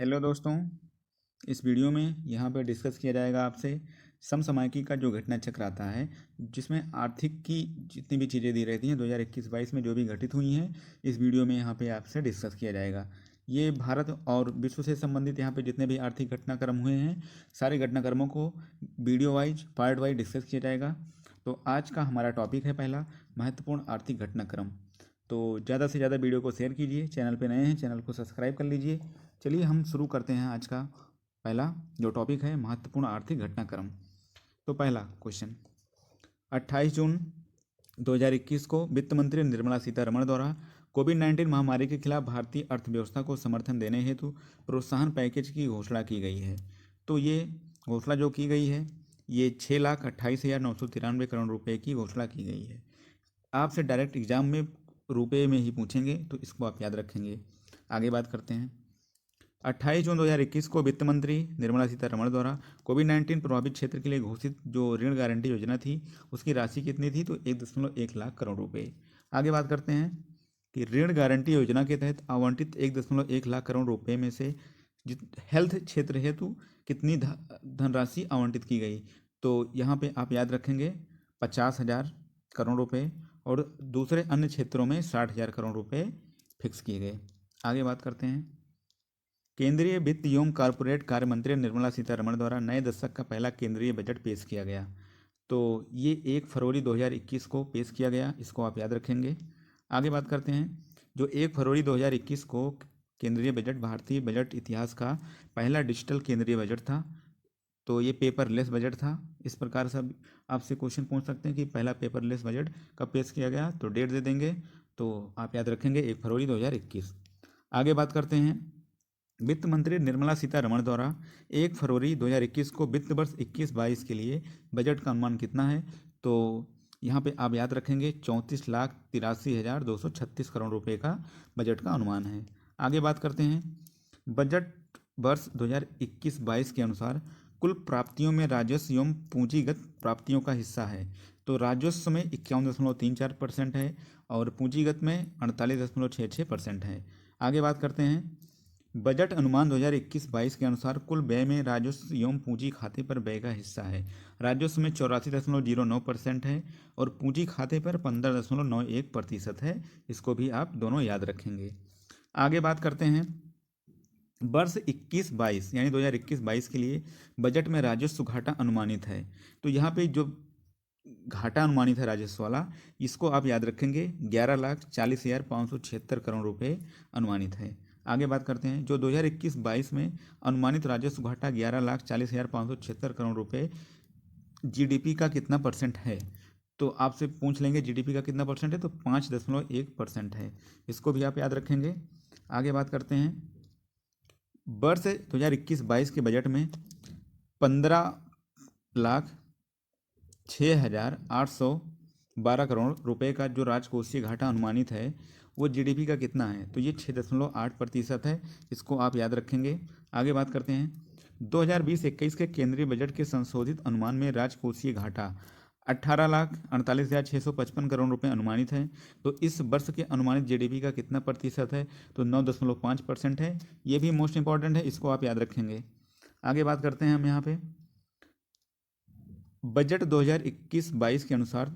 Hello दोस्तों। इस video में यहाँ पर डिस्कस किया जाएगा आपसे समसामयिकी का जो घटना चक्र आता है, जिसमें आर्थिक की जितनी भी चीज़ें दी रहती हैं 2021-22 में जो भी घटित हुई हैं, इस वीडियो में यहाँ पे आपसे डिस्कस किया जाएगा। ये भारत और विश्व से संबंधित यहाँ पे जितने भी आर्थिक घटनाक्रम हुए हैं, सारे घटनाक्रमों को video wise part wise discuss किया जाएगा। तो आज का हमारा टॉपिक है पहला, महत्वपूर्ण आर्थिक घटनाक्रम। तो ज़्यादा से ज़्यादा वीडियो को शेयर कीजिए। चैनल पे नए हैं, चैनल को सब्सक्राइब कर लीजिए। चलिए हम शुरू करते हैं आज का पहला जो टॉपिक है, महत्वपूर्ण आर्थिक घटनाक्रम। तो पहला क्वेश्चन, 28 जून 2021 को वित्त मंत्री निर्मला सीतारमण द्वारा कोविड-19 महामारी के खिलाफ भारतीय अर्थव्यवस्था को समर्थन देने हेतु प्रोत्साहन पैकेज की घोषणा की गई है। तो ये घोषणा जो की गई है, ये 6,28,993 करोड़ रुपए की घोषणा की गई है। आपसे डायरेक्ट एग्जाम में रुपए में ही पूछेंगे, तो इसको आप याद रखेंगे। आगे बात करते हैं। 28 जून 2021 को वित्त मंत्री निर्मला सीतारमण द्वारा कोविड-19 प्रभावित क्षेत्र के लिए घोषित जो ऋण गारंटी योजना थी, उसकी राशि कितनी थी? तो 1.1 लाख करोड़ रुपए। आगे बात करते हैं कि ऋण गारंटी योजना के तहत आवंटित 1.1 लाख करोड़ रुपए में से हेल्थ क्षेत्र हेतु कितनी धनराशि आवंटित की गई? तो यहाँ पे आप याद रखेंगे 50,000 करोड़ रुपए, और दूसरे अन्य क्षेत्रों में 60,000 करोड़ रुपए फिक्स किए गए। आगे बात करते हैं। केंद्रीय वित्त एवं कॉरपोरेट कार्य मंत्री निर्मला सीतारमण द्वारा नए दशक का पहला केंद्रीय बजट पेश किया गया। तो ये 1 फरवरी 2021 को पेश किया गया, इसको आप याद रखेंगे। आगे बात करते हैं। जो 1 फरवरी 2021 को केंद्रीय बजट भारतीय बजट इतिहास का पहला डिजिटल केंद्रीय बजट था। तो ये पेपरलेस बजट था। इस प्रकार से आपसे क्वेश्चन पूछ सकते हैं कि पहला पेपरलेस बजट कब पेश किया गया, तो डेट दे देंगे, तो आप याद रखेंगे 1 फरवरी 2021। आगे बात करते हैं। वित्त मंत्री निर्मला सीतारमण द्वारा 1 फरवरी 2021 को वित्त वर्ष 21-22 के लिए बजट का अनुमान कितना है? तो यहाँ पे आप याद रखेंगे 34,83,236 करोड़ रुपए का बजट का अनुमान है। आगे बात करते हैं। बजट वर्ष 2021-22 के अनुसार कुल प्राप्तियों में राजस्व एवं पूंजीगत प्राप्तियों का हिस्सा है। तो राजस्व में 51.34% है और पूंजीगत में 48.66% है। आगे बात करते हैं। बजट अनुमान 2021-22 के अनुसार कुल व्यय में राजस्व एवं पूंजी खाते पर व्यय का हिस्सा है। राजस्व में 84.09% है और पूंजी खाते पर 15.91% है। इसको भी आप दोनों याद रखेंगे। आगे बात करते हैं। वर्ष 21-22 यानी 2021-22 के लिए बजट में राजस्व घाटा अनुमानित है। तो यहाँ पे जो घाटा अनुमानित है राजस्व वाला, इसको आप याद रखेंगे 11,40,576 करोड़ रुपए अनुमानित है। आगे बात करते हैं। जो 2021-22 में अनुमानित राजस्व घाटा 11,40,576 करोड़ रुपए जीडीपी का कितना परसेंट है? तो आपसे पूछ लेंगे जीडीपी का कितना परसेंट है, तो 5.1% है। इसको भी आप याद रखेंगे। आगे बात करते हैं। वर्ष 2021-22 के बजट में 15,06,812 करोड़ रुपए का जो राजकोषीय घाटा अनुमानित है, वो जीडीपी का कितना है? तो ये 6.8% है। इसको आप याद रखेंगे। आगे बात करते हैं। 2020-21 के केंद्रीय बजट के संशोधित अनुमान में राजकोषीय घाटा 18,48,655 करोड़ रुपए अनुमानित है। तो इस वर्ष के अनुमानित जीडीपी का कितना प्रतिशत है? तो 9.5% है। ये भी मोस्ट इंपॉर्टेंट है, इसको आप याद रखेंगे। आगे बात करते हैं हम यहाँ पे। बजट 2021-22 के अनुसार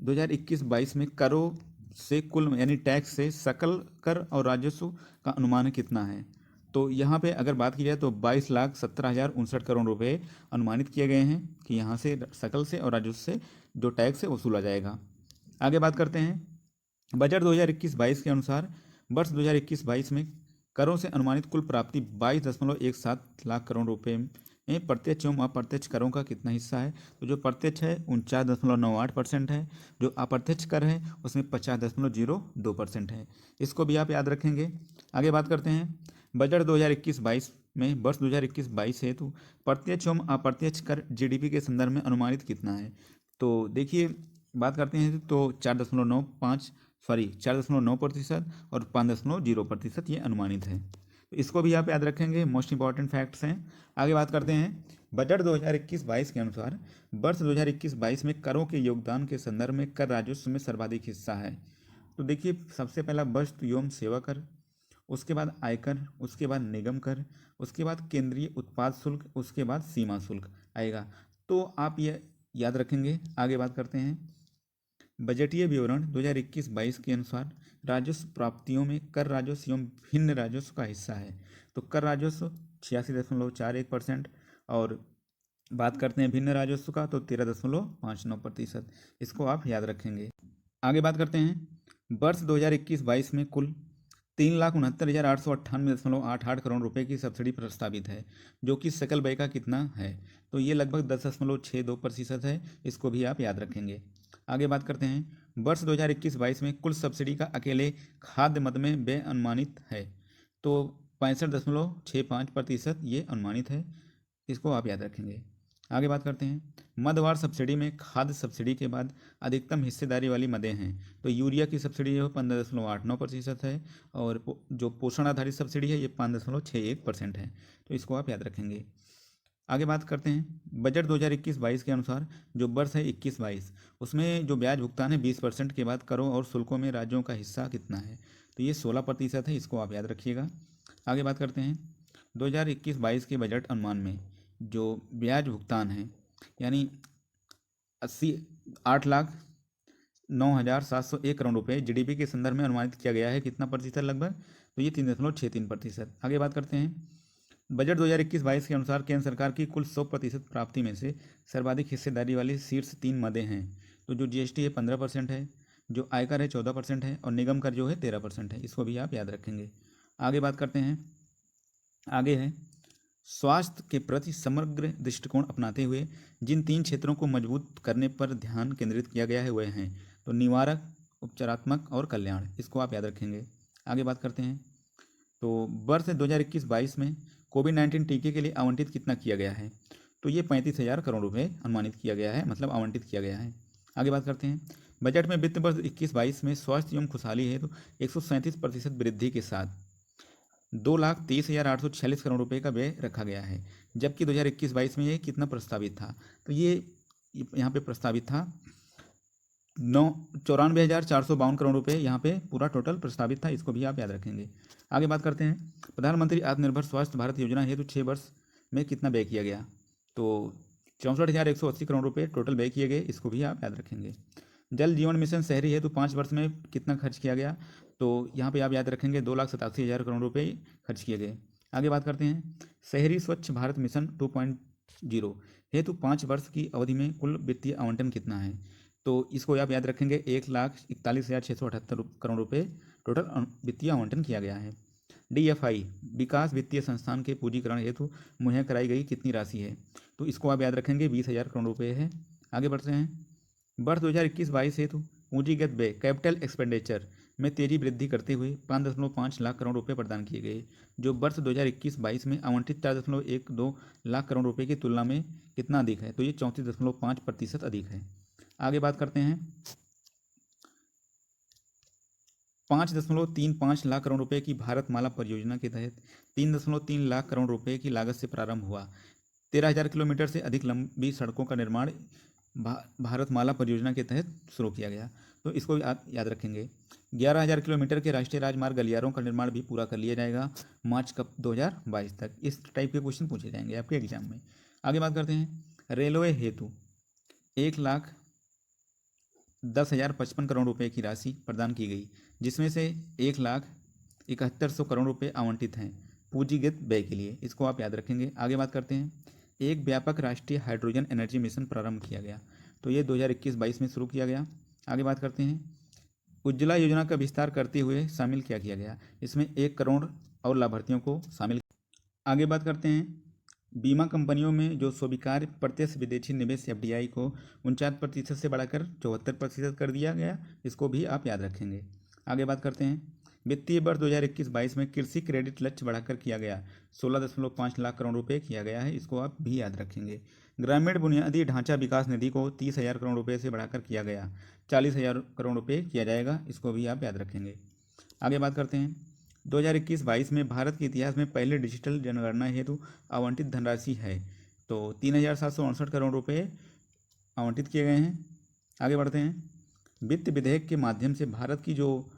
2021-22 में करों से कुल यानी टैक्स से सकल कर और राजस्व का अनुमान कितना है? तो यहाँ पे अगर बात की जाए तो 22,17,059 करोड़ रुपए अनुमानित किए गए हैं कि यहाँ से सकल से और राजस्व से जो टैक्स है वसूला जाएगा। आगे बात करते हैं। बजट 2021-22 के अनुसार वर्ष 2021-22 में करों से अनुमानित कुल प्राप्ति 22.17 लाख करोड़ रुपए में प्रत्यक्ष एवं अप्रत्यक्ष करों का कितना हिस्सा है? तो जो प्रत्यक्ष है 49.98% है, जो अप्रत्यक्ष कर है उसमें 50.02% है। इसको भी आप याद रखेंगे। आगे बात करते हैं। बजट 2021-22 में वर्ष 2021-22 हेतु प्रत्यक्ष एवं अप्रत्यक्ष कर जीडीपी के संदर्भ में अनुमानित कितना है? तो देखिए, बात करते हैं तो 4.9% और 5.0% ये अनुमानित है। तो इसको भी आप याद रखेंगे, मोस्ट इंपॉर्टेंट फैक्ट्स हैं। आगे बात करते हैं। बजट 2021-22 के अनुसार वर्ष 2021-22 में करों के योगदान के संदर्भ में कर राजस्व में सर्वाधिक हिस्सा है। तो देखिए, सबसे पहला वस्तु एवं सेवा कर, उसके बाद आयकर, उसके बाद निगम कर, उसके बाद केंद्रीय उत्पाद शुल्क, उसके बाद सीमा शुल्क आएगा। तो आप ये याद रखेंगे। आगे बात करते हैं। बजटीय विवरण 2021-22 के अनुसार राजस्व प्राप्तियों में कर राजस्व एवं भिन्न राजस्व का हिस्सा है। तो कर राजस्व 86.41%, और बात करते हैं भिन्न राजस्व का तो 13.59%। इसको आप याद रखेंगे। आगे बात करते हैं। वर्ष 2021-22 में कुल 3,69,898.88 करोड़ रुपए की सब्सिडी प्रस्तावित है, जो कि सकल व्यय का कितना है? तो ये लगभग 10.62% है। इसको भी आप याद रखेंगे। आगे बात करते हैं। वर्ष 2021-22 में कुल सब्सिडी का अकेले खाद्य मद में व्यय अनुमानित है, तो 65.65% ये अनुमानित है। इसको आप याद रखेंगे। आगे बात करते हैं। मदवार सब्सिडी में खाद्य सब्सिडी के बाद अधिकतम हिस्सेदारी वाली मदें हैं। तो यूरिया की सब्सिडी जो 15.89% है, और जो पोषण आधारित सब्सिडी है ये 5.61% है। तो इसको आप याद रखेंगे। आगे बात करते हैं। बजट 2021-22 के अनुसार जो वर्ष है 21-22, उसमें जो ब्याज भुगतान है 20% के बाद करों और शुल्कों में राज्यों का हिस्सा कितना है? तो ये 16% है। इसको आप याद रखिएगा। आगे बात करते हैं। 2021-22 के बजट अनुमान में जो ब्याज भुगतान है, यानी 8,09,701 करोड़ रुपये जीडीपी के संदर्भ में अनुमानित किया गया है। कितना प्रतिशत लगभग? तो ये 3.63%। आगे बात करते हैं। बजट 2021-22 के अनुसार केंद्र सरकार की कुल 100% प्राप्ति में से सर्वाधिक हिस्सेदारी वाली शीर्ष 3 मदें हैं। तो जो जीएसटी है 15% है, जो आयकर है 14% है, और निगम कर जो है 13% है। इसको भी आप याद रखेंगे। आगे बात करते हैं। आगे है स्वास्थ्य के प्रति समग्र दृष्टिकोण अपनाते हुए जिन 3 क्षेत्रों को मजबूत करने पर ध्यान केंद्रित किया गया है वह हैं, तो निवारक, उपचारात्मक और कल्याण। इसको आप याद रखेंगे। आगे बात करते हैं। तो वर्ष 2021-22 में कोविड-19 टीके के लिए आवंटित कितना किया गया है? तो ये 35,000 करोड़ रुपये अनुमानित किया गया है, मतलब आवंटित किया गया है। आगे बात करते हैं। बजट में वित्त वर्ष 21-22 में स्वास्थ्य एवं खुशहाली है तो 137% वृद्धि के साथ 2,30,846 करोड़ रुपए का व्यय रखा गया है, जबकि 2021-22 में ये कितना प्रस्तावित था? तो ये यहाँ पे प्रस्तावित था 94,452 करोड़ रुपए यहाँ पे पूरा टोटल प्रस्तावित था। इसको भी आप याद रखेंगे। आगे बात करते हैं। प्रधानमंत्री आत्मनिर्भर स्वास्थ्य भारत योजना हेतु 6 वर्ष में कितना व्यय किया गया? तो 64,180 करोड़ रुपए टोटल व्यय किए गए। इसको भी आप याद रखेंगे। जल जीवन मिशन शहरी हेतु 5 वर्ष में कितना खर्च किया गया? तो यहाँ पे आप याद रखेंगे 2,87,000 करोड़ रुपए खर्च किए गए। आगे बात करते हैं। शहरी स्वच्छ भारत मिशन 2.0 हेतु 5 वर्ष की अवधि में कुल वित्तीय आवंटन कितना है? तो इसको आप याद रखेंगे 1,41,678 करोड़ रुपए टोटल वित्तीय आवंटन किया गया है। DFI विकास वित्तीय संस्थान के पूंजीकरण हेतु मुहैया कराई गई कितनी राशि है? तो इसको आप याद रखेंगे 20,000 करोड़ रुपए है। आगे बढ़ते हैं। वर्ष 2021-22 हेतु पूंजीगत व्यय कैपिटल एक्सपेंडिचर में तेजी वृद्धि करते हुए 5.5 लाख करोड़ रुपए प्रदान किए गए, जो वर्ष 2021-22 में आवंटित 4.12 लाख करोड़ रुपए की तुलना में कितना अधिक है? तो ये 34.5% अधिक है। आगे बात करते हैं। 5.35 लाख करोड़ रुपए की भारतमाला परियोजना के तहत 3.3 लाख करोड़ रुपए की लागत से प्रारंभ हुआ 13,000 किलोमीटर से अधिक लंबी सड़कों का निर्माण भारतमाला परियोजना के तहत शुरू किया गया। तो इसको आप याद रखेंगे। 11,000 किलोमीटर के राष्ट्रीय राजमार्ग गलियारों का निर्माण भी पूरा कर लिया जाएगा मार्च 2022 तक। इस टाइप के क्वेश्चन पूछे जाएंगे आपके एग्जाम में। आगे बात करते हैं। रेलवे हेतु 1,10,055 करोड़ रुपए की राशि प्रदान की गई, जिसमें से 1,71,100 करोड़ रुपए आवंटित हैं पूंजीगत व्यय के लिए। इसको आप याद रखेंगे। आगे बात करते हैं। एक व्यापक राष्ट्रीय हाइड्रोजन एनर्जी मिशन प्रारंभ किया गया, तो ये 2021-22 में शुरू किया गया। आगे बात करते हैं। उज्ज्वला योजना का विस्तार करते हुए शामिल क्या किया गया? इसमें 1 करोड़ और लाभार्थियों को शामिल। आगे बात करते हैं। बीमा कंपनियों में जो स्वीकार्य प्रत्यक्ष विदेशी निवेश FDI को 49% से बढ़ाकर 74% कर दिया गया। इसको भी आप याद रखेंगे। आगे बात करते हैं। वित्तीय वर्ष 2021-22 में कृषि क्रेडिट लक्ष्य बढ़ाकर किया गया 16.5 लाख करोड़ रुपए किया गया है। इसको आप भी याद रखेंगे। ग्रामीण बुनियादी ढांचा विकास निधि को 30,000 करोड़ रुपए से बढ़ाकर किया गया 40,000 करोड़ रुपए किया जाएगा। इसको भी आप याद रखेंगे। आगे बात करते हैं। 2021-22 में भारत के इतिहास में पहले डिजिटल जनगणना हेतु आवंटित धनराशि है, तो 3,768 करोड़ रुपए आवंटित किए गए हैं। आगे बढ़ते हैं। वित्त विधेयक के माध्यम से भारत की जो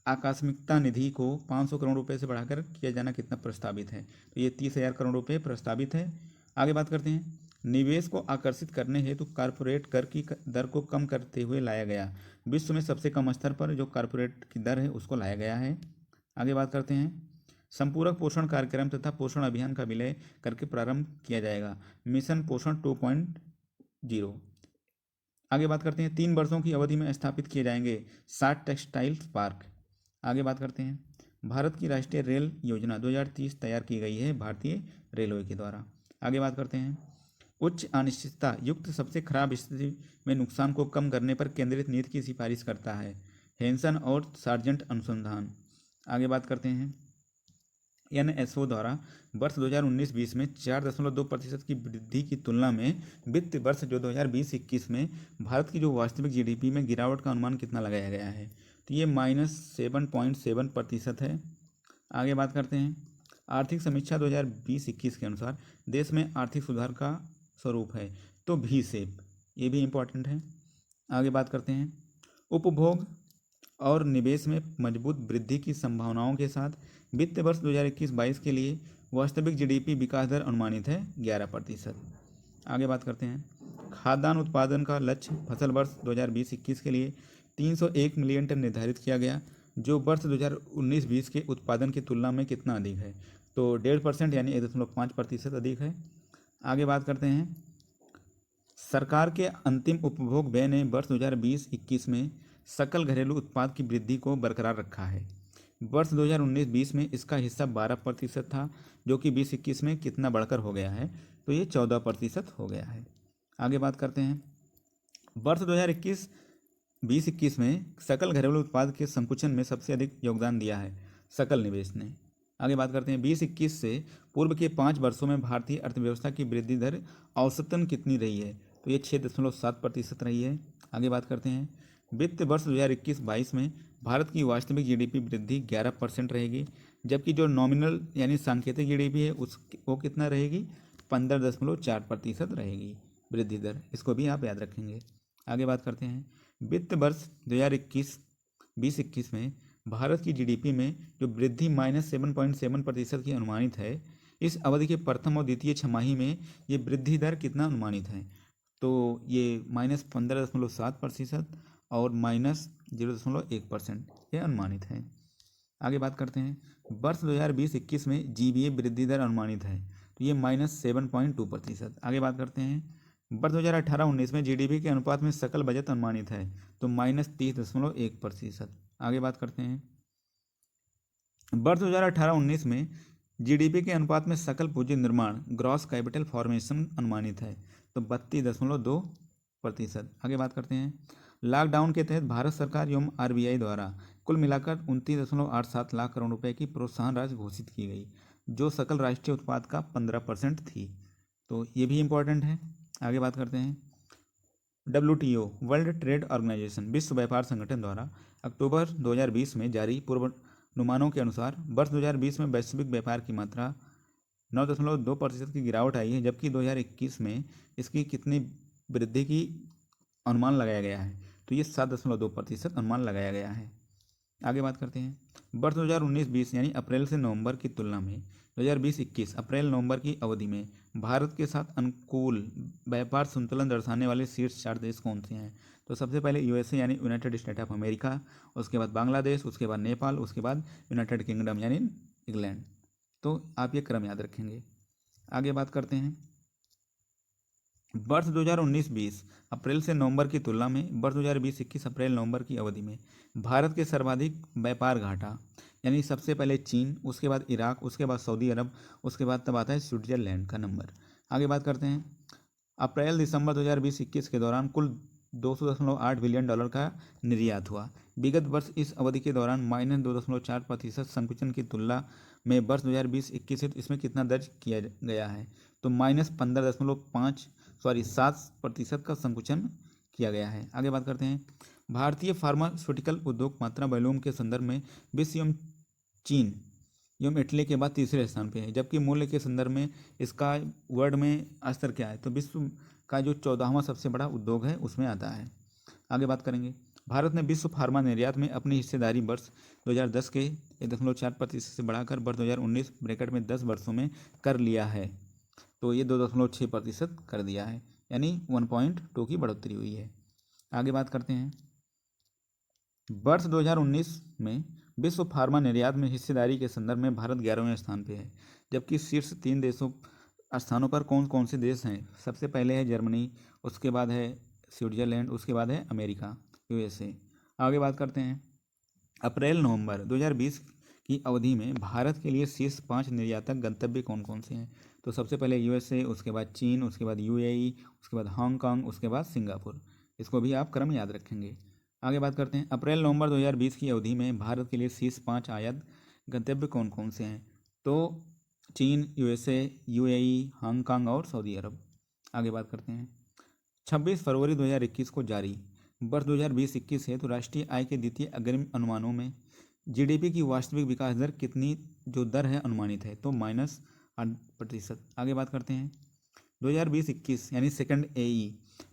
आकस्मिकता निधि को 500 करोड़ रुपए से बढ़ाकर किया जाना कितना प्रस्तावित है? तो ये 30,000 करोड़ रुपए प्रस्तावित है। आगे बात करते हैं। निवेश को आकर्षित करने हेतु कॉरपोरेट कर की दर को कम करते हुए लाया गया। विश्व में सबसे कम स्तर पर जो कॉरपोरेट की दर है उसको लाया गया है। आगे बात करते हैं। संपूरक पोषण कार्यक्रम तथा पोषण अभियान का विलय करके प्रारंभ किया जाएगा। मिशन पोषण 2.0। आगे बात करते हैं। 3 वर्षों की अवधि में स्थापित किए जाएंगे 60 टेक्सटाइल पार्क। आगे बात करते हैं। भारत की राष्ट्रीय रेल योजना 2030 तैयार की गई है भारतीय रेलवे के द्वारा। आगे बात करते हैं। उच्च अनिश्चितता युक्त सबसे खराब स्थिति में नुकसान को कम करने पर केंद्रित नीति की सिफारिश करता है। हेंसन और सार्जेंट अनुसंधान। आगे बात करते हैं। एनएसओ द्वारा वर्ष 2019-20 में 4.2% की वृद्धि की तुलना में वित्त वर्ष जो 2020-21 में भारत की जो वास्तविक जीडीपी में गिरावट का अनुमान कितना लगाया गया है? तो ये -7.7% है। आगे बात करते हैं। आर्थिक समीक्षा 2020-21 के अनुसार देश में आर्थिक सुधार का स्वरूप है, तो भी शेप, ये भी इम्पोर्टेंट है। आगे बात करते हैं। उपभोग और निवेश में मजबूत वृद्धि की संभावनाओं के साथ वित्त वर्ष 2021-22 के लिए वास्तविक जीडीपी विकास दर अनुमानित है 11%। आगे बात करते हैं। खाद्यान्न उत्पादन का लक्ष्य फसल वर्ष 2020-21 के लिए 301 मिलियन टन निर्धारित किया गया, जो वर्ष 2019-20 के उत्पादन की तुलना में कितना अधिक है? तो 1.5% यानी 1.5% अधिक है। आगे बात करते हैं। सरकार के अंतिम उपभोग व्यय ने वर्ष 2020-21 में सकल घरेलू उत्पाद की वृद्धि को बरकरार रखा है। वर्ष 2019-20 में इसका हिस्सा 12% था, जो कि 20-21 में कितना बढ़कर हो गया है? तो ये 14% हो गया है। आगे बात करते हैं। वर्ष 2021 में सकल घरेलू उत्पाद के संकुचन में सबसे अधिक योगदान दिया है सकल निवेश ने। आगे बात करते हैं। 20-21 से पूर्व के 5 वर्षों में भारतीय अर्थव्यवस्था की वृद्धि दर औसतन कितनी रही है? तो ये 6.7% रही है। आगे बात करते हैं। वित्त वर्ष 2021-22 में भारत की वास्तविक जीडीपी वृद्धि 11% रहेगी, जबकि जो नॉमिनल यानी सांकेतिक जीडीपी है वो कितना रहेगी? 15.4% रहेगी वृद्धि दर। इसको भी आप याद रखेंगे। आगे बात करते हैं। वित्त वर्ष 2021 में भारत की जीडीपी में जो वृद्धि -7.7% की अनुमानित है, इस अवधि के प्रथम और द्वितीय छमाही में ये वृद्धि दर कितना अनुमानित है? तो ये -15.7% और -0.1% ये अनुमानित है। आगे बात करते हैं। वर्ष 2020-21 में जीबीए वृद्धि दर अनुमानित है, तो ये -7.2%। आगे बात करते हैं। वर्ष 2018-19 में जीडीपी के अनुपात में सकल बजट अनुमानित है, तो -30.1%। आगे बात करते हैं। वर्ष 2018-19 में जीडीपी के अनुपात में सकल पूंजी निर्माण ग्रॉस कैपिटल फॉर्मेशन अनुमानित है, तो 32.2%। आगे बात करते हैं। लॉकडाउन के तहत भारत सरकार एवं आरबीआई द्वारा कुल मिलाकर 29.87 लाख करोड़ रुपए की प्रोत्साहन राशि घोषित की गई, जो सकल राष्ट्रीय उत्पाद का 15% थी, तो ये भी इम्पोर्टेंट है। आगे बात करते हैं। WTO वर्ल्ड ट्रेड ऑर्गेनाइजेशन विश्व व्यापार संगठन द्वारा अक्टूबर 2020 में जारी पूर्वानुमानों के अनुसार वर्ष 2020 में वैश्विक व्यापार की मात्रा 9.2% की गिरावट आई है, जबकि 2021 में इसकी कितनी वृद्धि की अनुमान लगाया गया है? तो ये 7.2% अनुमान लगाया गया है। आगे बात करते हैं। वर्ष 2019-20 यानी अप्रैल से नवंबर की तुलना में 2020-21 अप्रैल-नवंबर की अवधि में भारत के साथ अनुकूल व्यापार संतुलन दर्शाने वाले शीर्ष 4 देश कौन से हैं? तो सबसे पहले यूएसए यानी यूनाइटेड स्टेट ऑफ अमेरिका, उसके बाद बांग्लादेश, उसके बाद नेपाल, उसके बाद यूनाइटेड किंगडम यानी इंग्लैंड। तो आप ये क्रम याद रखेंगे। आगे बात करते हैं। वर्ष 2019-20 अप्रैल से नवंबर की तुलना में वर्ष 2020-21 अप्रैल-नवंबर की अवधि में भारत के सर्वाधिक व्यापार घाटा यानी सबसे पहले चीन, उसके बाद इराक, उसके बाद सऊदी अरब, उसके बाद तब आता है स्विट्जरलैंड का नंबर। आगे बात करते हैं। अप्रैल-दिसंबर 2020-21 के दौरान कुल $200.8 बिलियन का निर्यात हुआ। विगत वर्ष इस अवधि के दौरान -2.4% संकुचन की तुलना में वर्ष 2020-21 इसमें कितना दर्ज किया गया है? तो -7% का संकुचन किया गया है। आगे बात करते हैं। भारतीय फार्मास्यूटिकल उद्योग मात्रा वॉल्यूम के संदर्भ में विश्व एवं चीन एवं इटली के बाद तीसरे स्थान पे है, जबकि मूल्य के संदर्भ में इसका वर्ल्ड में स्तर क्या है? तो विश्व का जो 14वां सबसे बड़ा उद्योग है उसमें आता है। आगे बात करेंगे। भारत ने विश्व फार्मा निर्यात में अपनी हिस्सेदारी वर्ष 2010 के 1.4% से बढ़ाकर वर्ष 2019 ब्रैकेट में 10 वर्षों में कर लिया है। तो ये 2.6% कर दिया है, यानी 1.2 की बढ़ोतरी हुई है। आगे बात करते हैं। वर्ष 2019 में विश्व फार्मा निर्यात में हिस्सेदारी के संदर्भ में भारत 11वें स्थान पे है, जबकि शीर्ष 3 देशों स्थानों पर कौन कौन से देश हैं? सबसे पहले है जर्मनी, उसके बाद है स्विट्जरलैंड, उसके बाद है अमेरिका USA। आगे बात करते हैं। अप्रैल नवंबर 2020 की अवधि में भारत के लिए शीर्ष 5 निर्यातक गंतव्य कौन कौन से हैं? तो सबसे पहले USA, उसके बाद चीन, उसके बाद UAE, उसके बाद हांगकांग, उसके बाद सिंगापुर। इसको भी आप क्रम याद रखेंगे। आगे बात करते हैं। अप्रैल नवंबर 2020 की अवधि में भारत के लिए शीर्ष 5 आयात गंतव्य कौन कौन से हैं? तो चीन, USA, UAE, हांगकांग और सऊदी अरब। आगे बात करते हैं। 26 फरवरी 2021 को जारी वर्ष 2020-21 है तो राष्ट्रीय आय के द्वितीय अग्रिम अनुमानों में GDP की वास्तविक विकास दर कितनी जो दर है अनुमानित है? तो -8%। आगे बात करते हैं। 2020-21 यानी सेकंड AE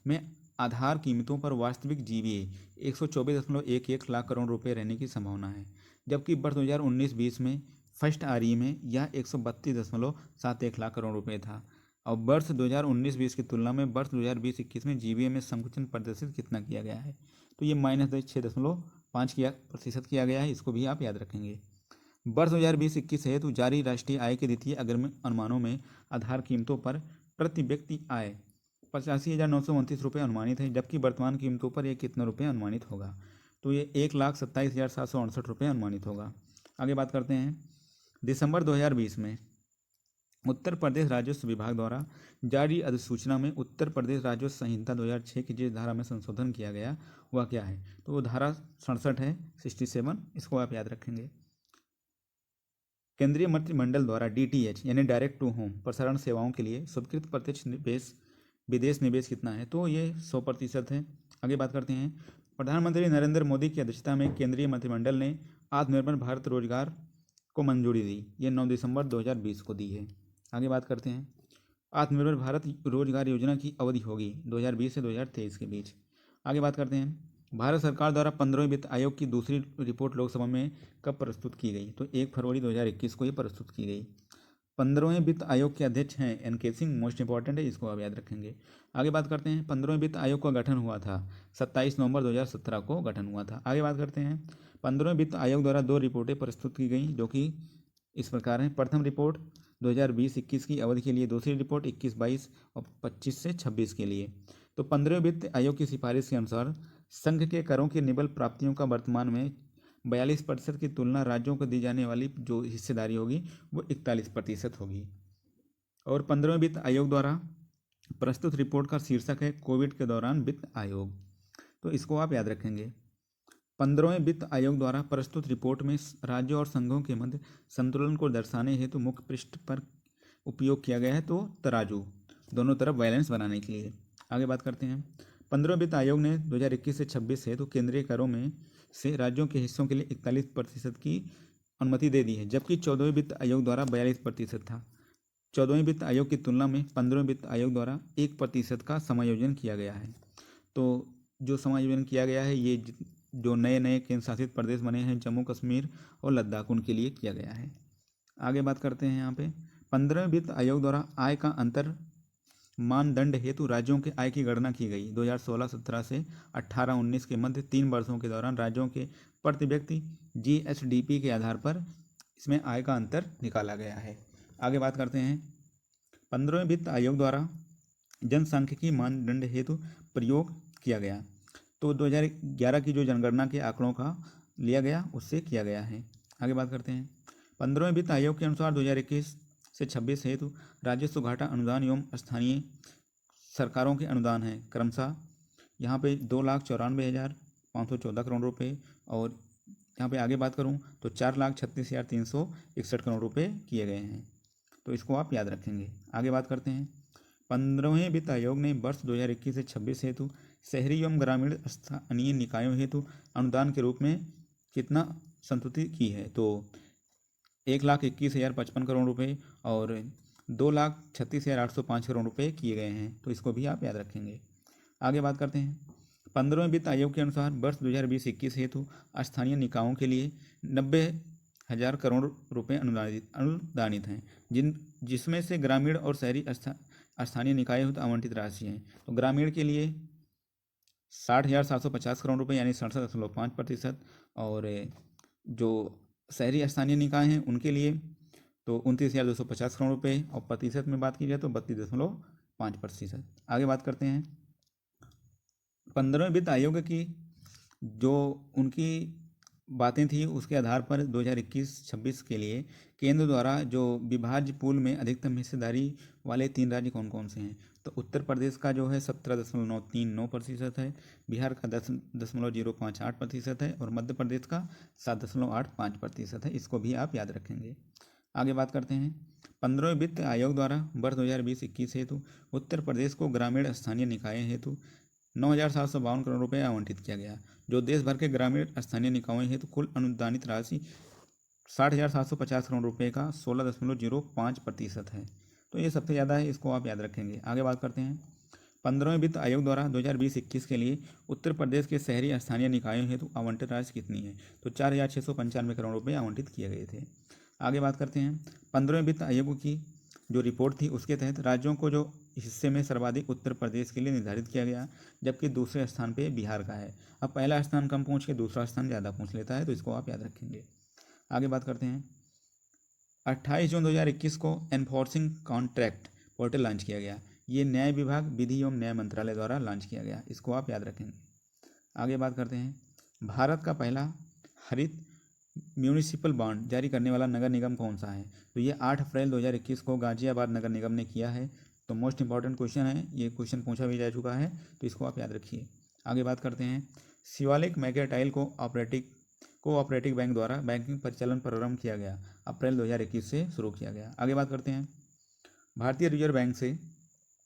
में आधार कीमतों पर वास्तविक GVA 124.11 लाख करोड़ रुपए रहने की संभावना है, जबकि वर्ष 2019-20 में फर्स्ट RE में यह 132.71 लाख करोड़ रुपए था। और वर्ष 2019-20 की तुलना में वर्ष 2020-21 में GVA में संकुचन प्रदर्शित कितना किया गया है? तो ये -6.5% किया गया है। इसको भी आप याद रखेंगे। वर्ष 2020-21 हेतु जारी राष्ट्रीय आय के द्वितीय अग्रिम अनुमानों में आधार कीमतों पर प्रति व्यक्ति आय 85,929 रुपये अनुमानित है, जबकि वर्तमान कीमतों पर यह कितना रुपये अनुमानित होगा? तो ये 1,27,768 रुपये अनुमानित होगा। आगे बात करते हैं। दिसंबर 2020 में उत्तर प्रदेश राजस्व विभाग द्वारा जारी अधिसूचना में उत्तर प्रदेश राजस्व संहिता 2006 की जिस धारा में संशोधन किया गया वह क्या है? तो वो धारा 67 है, 67। इसको आप याद रखेंगे। केंद्रीय मंत्रिमंडल द्वारा DTH यानी डायरेक्ट टू होम प्रसारण सेवाओं के लिए स्वीकृत प्रत्यक्ष विदेश निवेश कितना है? तो ये 100% है। आगे बात करते हैं। प्रधानमंत्री नरेंद्र मोदी की अध्यक्षता में केंद्रीय मंत्रिमंडल ने आत्मनिर्भर भारत रोजगार को मंजूरी दी। ये 9 दिसंबर 2020 को दी है। आगे बात करते हैं। आत्मनिर्भर भारत रोजगार योजना की अवधि होगी 2020 से 2023 के बीच। आगे बात करते हैं। भारत सरकार द्वारा 15वें वित्त आयोग की दूसरी रिपोर्ट लोकसभा में कब प्रस्तुत की गई? तो 1 फरवरी 2021 को ये प्रस्तुत की गई। 15वें वित्त आयोग के अध्यक्ष हैं NK सिंह, मोस्ट इंपॉर्टेंट है, इसको आप याद रखेंगे। आगे बात करते हैं। 15वें वित्त आयोग का गठन हुआ था 27 नवंबर 2017 को गठन हुआ था। आगे बात करते हैं। 15वें वित्त आयोग द्वारा 2 रिपोर्टें प्रस्तुत की गई जो कि इस प्रकार हैं। प्रथम रिपोर्ट 2020-21 की अवधि के लिए, दूसरी रिपोर्ट 21-22 और 25 से 26 के लिए। तो 15वें वित्त आयोग की सिफारिश के अनुसार संघ के करों की निबल प्राप्तियों का वर्तमान में 42% की तुलना राज्यों को दी जाने वाली जो हिस्सेदारी होगी वो 41% होगी। और 15वें वित्त आयोग द्वारा प्रस्तुत रिपोर्ट का शीर्षक है कोविड के दौरान वित्त आयोग। तो इसको आप याद रखेंगे। 15वें वित्त आयोग द्वारा प्रस्तुत रिपोर्ट में राज्यों और संघों के मध्य संतुलन को दर्शाने हेतु मुख्य पृष्ठ पर उपयोग किया गया है तो तराजू, दोनों तरफ बैलेंस बनाने के लिए। आगे बात करते हैं। 15वें वित्त आयोग ने 2021 से 26 हेतु केंद्रीय करों में से राज्यों के हिस्सों के लिए 41% की अनुमति दे दी है, जबकि 14वें वित्त आयोग द्वारा 42% था। 14वें वित्त आयोग की तुलना में 15वें वित्त आयोग द्वारा 1% का समायोजन किया गया है। तो जो समायोजन किया गया है ये जो नए नए केंद्र शासित प्रदेश बने हैं जम्मू कश्मीर और लद्दाख, उनके लिए किया गया है। आगे बात करते हैं। यहाँ पे 15वें वित्त आयोग द्वारा आय का अंतर मानदंड हेतु राज्यों के आय की गणना की गई। 2016-17 से 18-19 के मध्य 3 वर्षों के दौरान राज्यों के प्रति व्यक्ति GSDP के आधार पर इसमें आय का अंतर निकाला गया है। आगे बात करते हैं। 15वें वित्त आयोग द्वारा जनसांख्यिकी मानदंड हेतु प्रयोग किया गया। तो 2011 की जो जनगणना के आंकड़ों का लिया गया उससे किया गया है। आगे बात करते हैं। 15वें वित्त आयोग के अनुसार 2021 से 26 हेतु राजस्व घाटा अनुदान एवं स्थानीय सरकारों के अनुदान हैं क्रमशः यहाँ पे 2,94,514 करोड़ रुपए, और यहाँ पे आगे बात करूँ तो 4,36,361 करोड़ रुपए किए गए हैं। तो इसको आप याद रखेंगे। आगे बात करते हैं। 15वें वित्त आयोग ने वर्ष 2021 से 26 हेतु शहरी एवं ग्रामीण स्थानीय निकायों हेतु अनुदान के रूप में कितना संस्तुति की है? तो 1,21,055 करोड़ रुपए और 2,36,805 करोड़ रुपए किए गए हैं। तो इसको भी आप याद रखेंगे। आगे बात करते हैं। 15वें वित्त आयोग के अनुसार वर्ष 2020-21 हेतु स्थानीय निकायों के लिए 90,000 करोड़ रुपए अनुदानित हैं, जिसमें से ग्रामीण और शहरी स्थानीय निकाय हेतु आवंटित राशि है। तो ग्रामीण के लिए 60,750 करोड़ रुपए यानी 67.5%, और जो शहरी स्थानीय निकाय हैं उनके लिए तो 29,250 करोड़ रुपए, और प्रतिशत में बात की जाए तो 32.5%। आगे बात करते हैं 15वें वित्त आयोग की जो उनकी बातें थी उसके आधार पर 2021-26 के लिए केंद्र द्वारा जो विभाज्य पूल में अधिकतम हिस्सेदारी वाले 3 राज्य कौन कौन से हैं। तो उत्तर प्रदेश का जो है 17.39% है, बिहार का 10.058% है, और मध्य प्रदेश का 7.85% है। इसको भी आप याद रखेंगे। आगे बात करते हैं 15वें वित्त आयोग द्वारा वर्ष 2020-21 हेतु उत्तर प्रदेश को ग्रामीण स्थानीय निकाय हेतु 9,752 करोड़ रुपये आवंटित किया गया, जो देश भर के ग्रामीण स्थानीय निकायों हेतु कुल अनुदानित राशि 60,750 करोड़ रुपये का 16.05% है। तो ये सबसे ज़्यादा है, इसको आप याद रखेंगे। आगे बात करते हैं 15वें वित्त आयोग द्वारा 2020-21 के लिए उत्तर प्रदेश के शहरी स्थानीय निकायों हेतु आवंटित राशि कितनी है। तो 4,695 करोड़ रुपये आवंटित किए गए थे। आगे बात करते हैं 15वें वित्त आयोग की जो रिपोर्ट थी उसके तहत राज्यों को जो हिस्से में सर्वाधिक उत्तर प्रदेश के लिए निर्धारित किया गया, जबकि दूसरे स्थान पे बिहार का है। अब पहला स्थान कम पूछ के दूसरा स्थान ज़्यादा पूछ लेता है, तो इसको आप याद रखेंगे। आगे बात करते हैं 28 जून 2021 को एनफोर्सिंग कॉन्ट्रैक्ट पोर्टल लॉन्च किया गया। ये न्याय विभाग, विधि एवं न्याय मंत्रालय द्वारा लॉन्च किया गया, इसको आप याद रखेंगे। आगे बात करते हैं भारत का पहला हरित म्यूनिसिपल बॉन्ड जारी करने वाला नगर निगम कौन सा है। तो ये 8 अप्रैल 2021 को गाजियाबाद नगर निगम ने किया है। तो मोस्ट इंपॉर्टेंट क्वेश्चन है, ये क्वेश्चन पूछा भी जा चुका है, तो इसको आप याद रखिए। आगे बात करते हैं शिवालिक मैकेटाइल कोऑपरेटिव बैंक द्वारा बैंकिंग परिचालन प्रारंभ किया गया, अप्रैल 2021 से शुरू किया गया। आगे बात करते हैं भारतीय रिजर्व बैंक से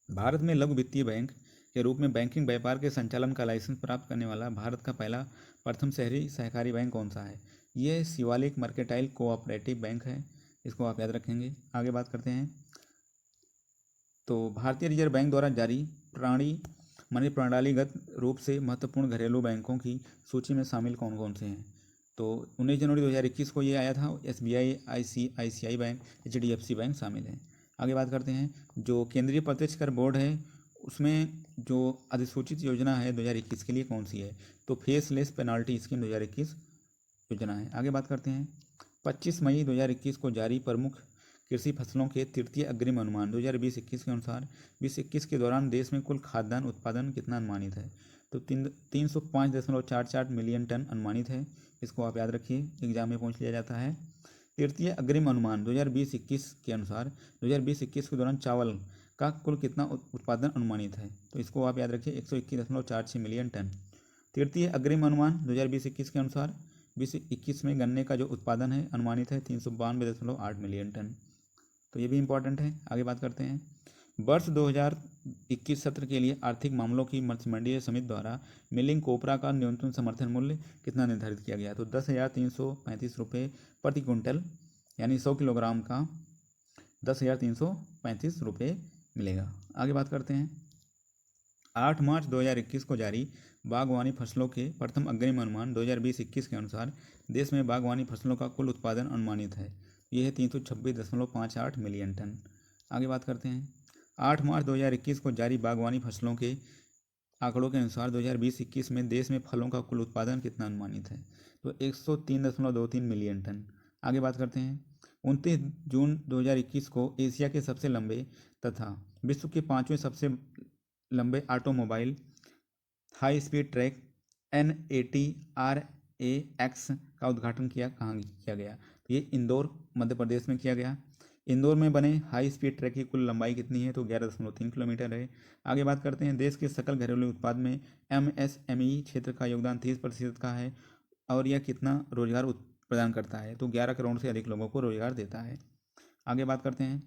भारत में लघु वित्तीय बैंक के रूप में बैंकिंग व्यापार के संचालन का लाइसेंस प्राप्त करने वाला भारत का प्रथम शहरी सहकारी बैंक कौन सा है। ये शिवालिक मर्केंटाइल कोऑपरेटिव बैंक है, इसको आप याद रखेंगे। आगे बात करते हैं तो भारतीय रिजर्व बैंक द्वारा जारी प्रणालीगत रूप से महत्वपूर्ण घरेलू बैंकों की सूची में शामिल कौन कौन से हैं। तो 19 जनवरी 2021 को ये आया था। SBI, ICICI bank, HDFC bank शामिल है। आगे बात करते हैं जो केंद्रीय प्रत्यक्ष कर बोर्ड है उसमें जो अधिसूचित योजना है 2021 के लिए कौन सी है। तो फेसलेस पेनाल्टी स्कीम 2021 योजना है। आगे बात करते हैं 25 मई 2021 को जारी प्रमुख कृषि फसलों के तृतीय अग्रिम अनुमान 2020-21 के अनुसार 2021 के दौरान देश में कुल खाद्यान्न उत्पादन कितना अनुमानित है। तो 305.44 मिलियन टन अनुमानित है, इसको आप याद रखिए, एग्जाम में पूछ लिया जाता है। तृतीय अग्रिम अनुमान 2020-21 के अनुसार 2020-21 के दौरान चावल का कुल कितना उत्पादन अनुमानित है। तो इसको आप याद रखिए 121.46 मिलियन टन। तृतीय अग्रिम अनुमान 2020-21 के अनुसार 2021 में गन्ने का जो उत्पादन है अनुमानित है 392.8 मिलियन टन। तो ये भी इम्पोर्टेंट है। आगे बात करते हैं वर्ष 2021 सत्र के लिए आर्थिक मामलों की मंत्रिमंडलीय समिति द्वारा मिलिंग कोपरा का न्यूनतम समर्थन मूल्य कितना निर्धारित किया गया। तो 10,335 रुपये प्रति क्विंटल, यानी 100 किलोग्राम का 10,335 रुपये मिलेगा। आगे बात करते हैं 8 मार्च 2021 को जारी बागवानी फसलों के प्रथम अग्रिम अनुमान 2020-21 के अनुसार देश में बागवानी फसलों का कुल उत्पादन अनुमानित है, यह है 326.58 मिलियन टन। आगे बात करते हैं 8 मार्च 2021 को जारी बागवानी फसलों के आंकड़ों के अनुसार 2020-21 में देश में फलों का कुल उत्पादन कितना अनुमानित है। तो 103.23 मिलियन टन। आगे बात करते हैं 29 जून 2021 को एशिया के सबसे लंबे तथा विश्व के 5वें सबसे लंबे automobile high speed track NATRAX का उद्घाटन कहाँ किया गया। तो ये इंदौर मध्य प्रदेश में किया गया। इंदौर में बने हाई स्पीड ट्रैक की कुल लंबाई कितनी है। तो 11.3 किलोमीटर है। आगे बात करते हैं देश के सकल घरेलू उत्पाद में MSME क्षेत्र का योगदान 30% का है और यह कितना रोजगार प्रदान करता है। तो 11 करोड़ से अधिक लोगों को रोजगार देता है। आगे बात करते हैं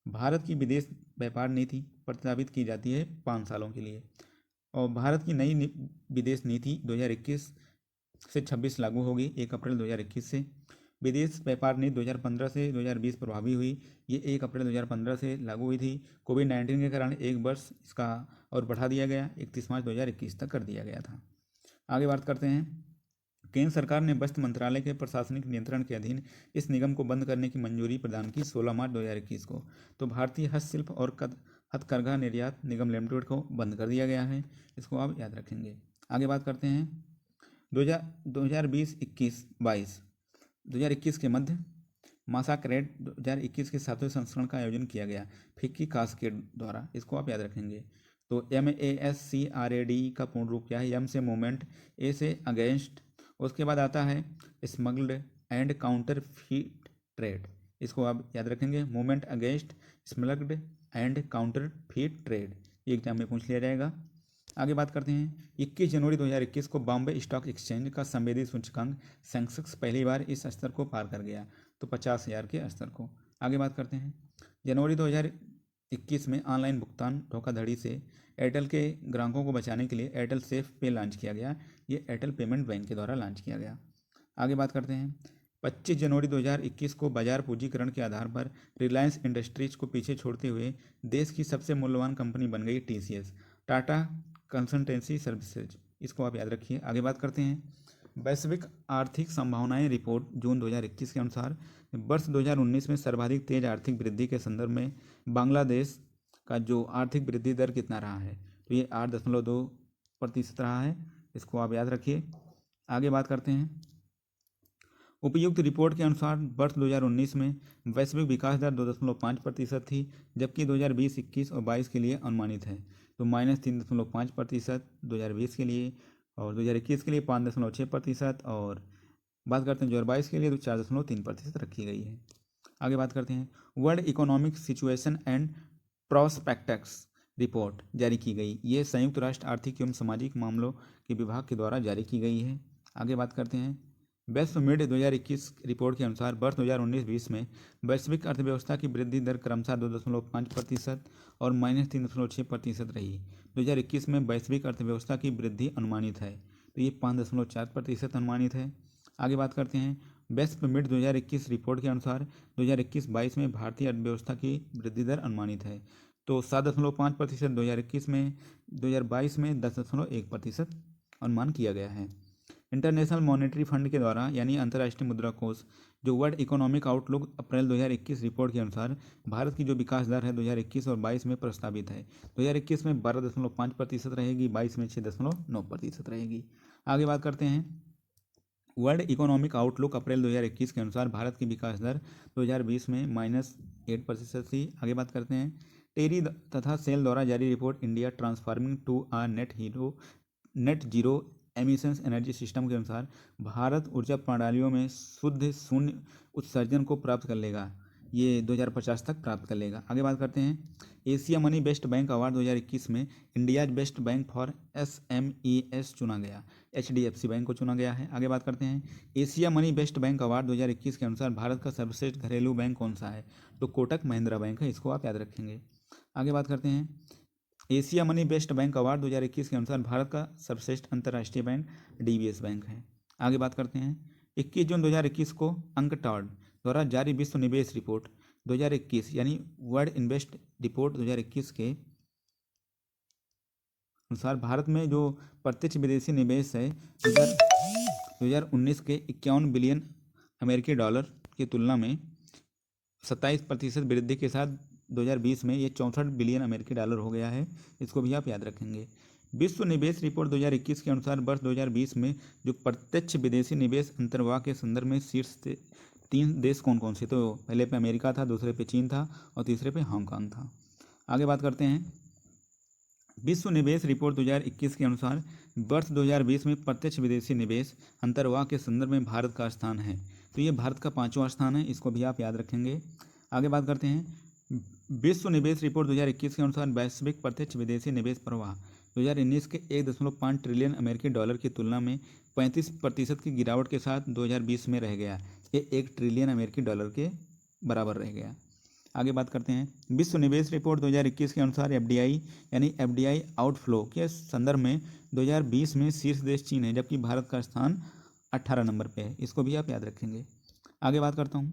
भारत की विदेश व्यापार नीति प्रस्तावित की जाती है 5 सालों के लिए और भारत की नई विदेश नीति 2021 से 26 लागू होगी 1 अप्रैल 2021 से। विदेश व्यापार नीति 2015 से 2020 प्रभावी हुई। ये 1 अप्रैल 2015 से लागू हुई थी। कोविड-19 के कारण 1 वर्ष इसका और बढ़ा दिया गया, 31 मार्च 2021 तक कर दिया गया था। आगे बात करते हैं। केंद्र सरकार ने वस्त्र मंत्रालय के प्रशासनिक नियंत्रण के अधीन इस निगम को बंद करने की मंजूरी प्रदान की 16 मार्च 2021 को। तो भारतीय हस्तशिल्प और हथकरघा निर्यात निगम लिमिटेड को बंद कर दिया गया है, इसको आप याद रखेंगे। आगे बात करते हैं 2020-21-22 2021 के मध्य मासाक्रेड 2021 के 7वें संस्करण का आयोजन किया गया फिक्की कास्केड द्वारा, इसको आप याद रखेंगे। तो MASCRAD का पूर्ण रूप क्या है? M से मूवमेंट, A से अगेंस्ट, उसके बाद आता है smuggled and counter feet trade, इसको आप याद रखेंगे। Movement against smuggled and counter feet trade, ये एग्जाम में पूछ लिया जाएगा। आगे बात करते हैं 21 जनवरी 2021 को बॉम्बे स्टॉक एक्सचेंज का संवेदी सूचकांक सेंसेक्स पहली बार इस स्तर को पार कर गया, तो 50,000 के स्तर को। आगे बात करते हैं जनवरी 2021 में ऑनलाइन भुगतान धोखाधड़ी से एयरटेल के ग्राहकों को बचाने के लिए एयरटेल सेफ पे लॉन्च किया गया। ये एयरटेल पेमेंट बैंक के द्वारा लॉन्च किया गया। आगे बात करते हैं 25 जनवरी 2021 को बाजार पूंजीकरण के आधार पर रिलायंस इंडस्ट्रीज को पीछे छोड़ते हुए देश की सबसे मूल्यवान कंपनी बन गई TCS, टाटा कंसल्टेंसी सर्विसेज, इसको आप याद रखिए। आगे बात करते हैं वैश्विक आर्थिक संभावनाएं रिपोर्ट जून 2021 के अनुसार वर्ष 2019 में सर्वाधिक तेज आर्थिक वृद्धि के संदर्भ में बांग्लादेश का जो आर्थिक वृद्धि दर कितना रहा है? तो ये 8.2% रहा है, इसको आप याद रखिए। आगे बात करते हैं उपयुक्त रिपोर्ट के अनुसार वर्ष 2019 में वैश्विक विकास दर 2.5% थी, जबकि 2020, 21 और 22 के लिए अनुमानित है तो -3.5% 2020 के लिए, और 2021 के लिए 5.6%, और बात करते हैं 2022 के लिए तो 4.3% रखी गई है। आगे बात करते हैं world economic situation and prospectus report जारी की गई। ये संयुक्त राष्ट्र आर्थिक एवं सामाजिक मामलों के विभाग के द्वारा जारी की गई है। आगे बात करते हैं बेस्ट मिड 2021 रिपोर्ट के अनुसार वर्ष 2019-20 में वैश्विक अर्थव्यवस्था की वृद्धि दर क्रमशः 2.5% और -3.6% रही। 2021 में वैश्विक अर्थव्यवस्था की वृद्धि अनुमानित है, तो ये 5.4% अनुमानित है। आगे बात करते हैं बेस्ट मिड 2021 रिपोर्ट के अनुसार 2021-22 में भारतीय अर्थव्यवस्था की वृद्धि दर अनुमानित है, तो 7.5% 2021 में, 2022 में 10.1% अनुमान किया गया है। इंटरनेशनल मॉनेटरी फंड के द्वारा यानी अंतर्राष्ट्रीय मुद्रा कोष जो वर्ल्ड इकोनॉमिक आउटलुक अप्रैल 2021 रिपोर्ट के अनुसार भारत की जो विकास दर है 2021 और 22 में प्रस्तावित है। 2021 में 12.5% रहेगी, 22 में 6.9% रहेगी। आगे बात करते हैं वर्ल्ड इकोनॉमिक आउटलुक अप्रैल 2021 के अनुसार भारत की विकास दर 2020 में -8% थी। आगे बात करते हैं टेरी तथा सेल द्वारा जारी report India transforming to a net zero emissions energy system के अनुसार भारत ऊर्जा प्रणालियों में शुद्ध शून्य उत्सर्जन को प्राप्त कर लेगा, ये 2050 तक प्राप्त कर लेगा। आगे बात करते हैं Asia money best bank award 2021 में India's best bank for SMES चुना गया, HDFC बैंक को चुना गया है। आगे बात करते हैं Asia money best bank award 2021 के अनुसार भारत का सर्वश्रेष्ठ घरेलू बैंक कौन सा है? तो कोटक महिंद्रा बैंक है, इसको आप याद रखेंगे। आगे बात करते हैं Asia money best bank award 2021 के अनुसार भारत का सर्वश्रेष्ठ अंतर्राष्ट्रीय बैंक DBS बैंक है। आगे बात करते हैं 21 जून 2021 को अंकटॉड द्वारा जारी विश्व निवेश रिपोर्ट 2021 यानी वर्ल्ड इन्वेस्ट रिपोर्ट 2021 के अनुसार भारत में जो प्रत्यक्ष विदेशी निवेश है 2019 के 51 बिलियन अमेरिकी डॉलर की तुलना में 27% वृद्धि के साथ 2020 में ये 64 बिलियन अमेरिकी डॉलर हो गया है, इसको भी आप याद रखेंगे। विश्व निवेश रिपोर्ट 2021 के अनुसार वर्ष 2020 में जो प्रत्यक्ष विदेशी निवेश अंतर्वाह के संदर्भ में शीर्ष 3 देश कौन कौन से? तो पहले पे अमेरिका था, दूसरे पे चीन था और तीसरे पे हांगकांग था। आगे बात करते हैं विश्व निवेश रिपोर्ट 2021 के अनुसार वर्ष 2020 में प्रत्यक्ष विदेशी निवेश अंतर्वाह के संदर्भ में भारत का स्थान है, तो ये भारत का 5वां स्थान है, इसको भी आप याद रखेंगे। आगे बात करते हैं विश्व निवेश रिपोर्ट 2021 के अनुसार वैश्विक प्रत्यक्ष विदेशी निवेश प्रवाह 2019 के 1.5 ट्रिलियन अमेरिकी डॉलर की तुलना में 35% की गिरावट के साथ 2020 में रह गया, ये 1 ट्रिलियन अमेरिकी डॉलर के बराबर रह गया। आगे बात करते हैं विश्व निवेश रिपोर्ट 2021 के अनुसार FDI आउटफ्लो के संदर्भ में 2020 में शीर्ष देश चीन है, जबकि भारत का स्थान 18 नंबर पे है, इसको भी आप याद रखेंगे। आगे बात करता हूँ।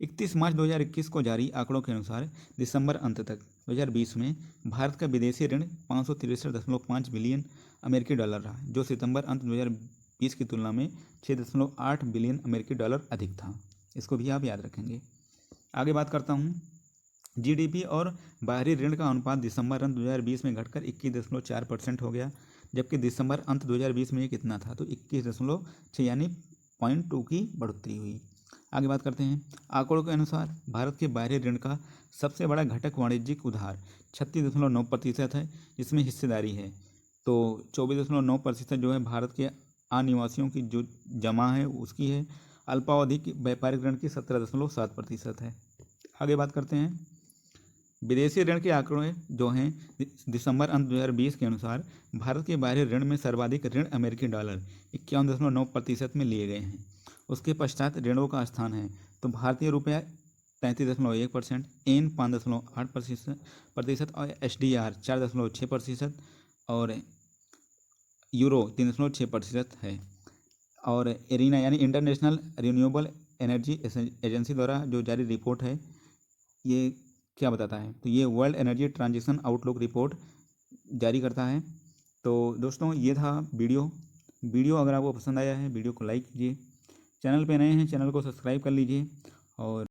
31 मार्च 2021 को जारी आंकड़ों के अनुसार दिसंबर अंत तक 2020 में भारत का विदेशी ऋण 563.5 बिलियन अमेरिकी डॉलर रहा, जो सितंबर अंत 2020 की तुलना में 6.8 बिलियन अमेरिकी डॉलर अधिक था। इसको भी आप याद रखेंगे। आगे बात करता हूँ। जीडीपी और बाहरी ऋण का अनुपात दिसंबर अंत 2020 में घटकर 21.4% हो गया, जबकि दिसंबर अंत 2020 में ये कितना था, तो 21.6 यानी 0.2 की बढ़ोतरी हुई। आगे बात करते हैं। आंकड़ों के अनुसार भारत के बाहरी ऋण का सबसे बड़ा घटक वाणिज्यिक उधार 36.9% है, जिसमें हिस्सेदारी है। तो 24.9% जो है भारत के अनिवासियों की जो जमा है उसकी है। अल्पावधि व्यापारिक ऋण की 17.7% है। आगे बात करते हैं। विदेशी ऋण के आंकड़े जो हैं दिसंबर अंत 2020 के अनुसार भारत के बाहरी ऋण में सर्वाधिक ऋण अमेरिकी डॉलर 51.9% में लिए गए हैं। उसके पश्चात ऋणों का स्थान है, तो भारतीय रुपया 33.1%, एन 5.8% और एसडीआर 4.6% और यूरो 3.6% है। और एरिना यानी इंटरनेशनल रिन्यूएबल एनर्जी एजेंसी द्वारा जो जारी रिपोर्ट है, ये क्या बताता है, तो ये world energy transition outlook report जारी करता है। तो दोस्तों ये था वीडियो अगर आपको पसंद आया है वीडियो को लाइक कीजिए, चैनल पे नए हैं चैनल को सब्सक्राइब कर लीजिए और